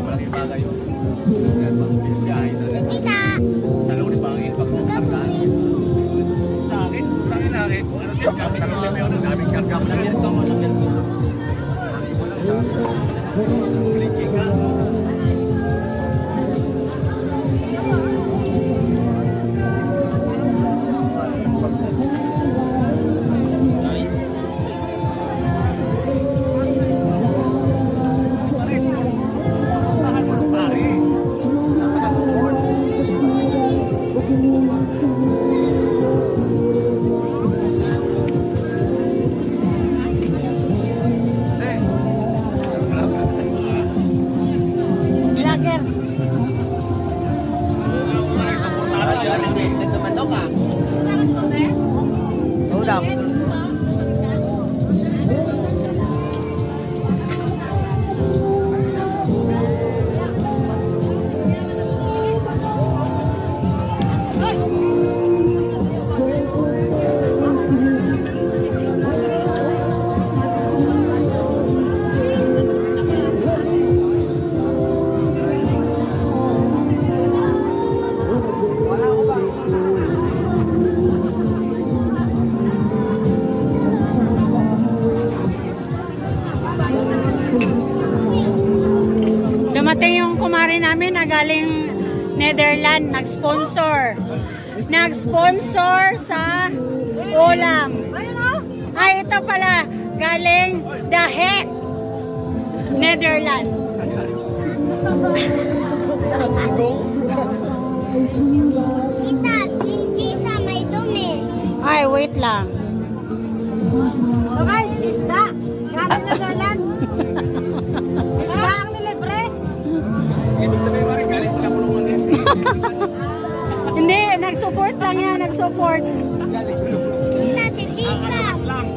malaking bagay yun. Tita! Dalawa ni Pangin, pagsasakargaan. Sa akin, tangin na rin. Ano siya, kami na yun, ang daming karga mo na yan. Ito mo sa pinto. Dumating yung kumari namin na galing Netherlands, nag-sponsor sa ulam. Ay, ito pala, galing The Hague, Netherlands. Tita, si Gisa may dumi. Ay, wait lang. So guys, isda. Galing na galan. Isda ang nilibre. Ibig sabihin mo rin, galing pala kulungan din. Hindi, nag-support lang yan, nag-support. Tita, si Gisa. Lang.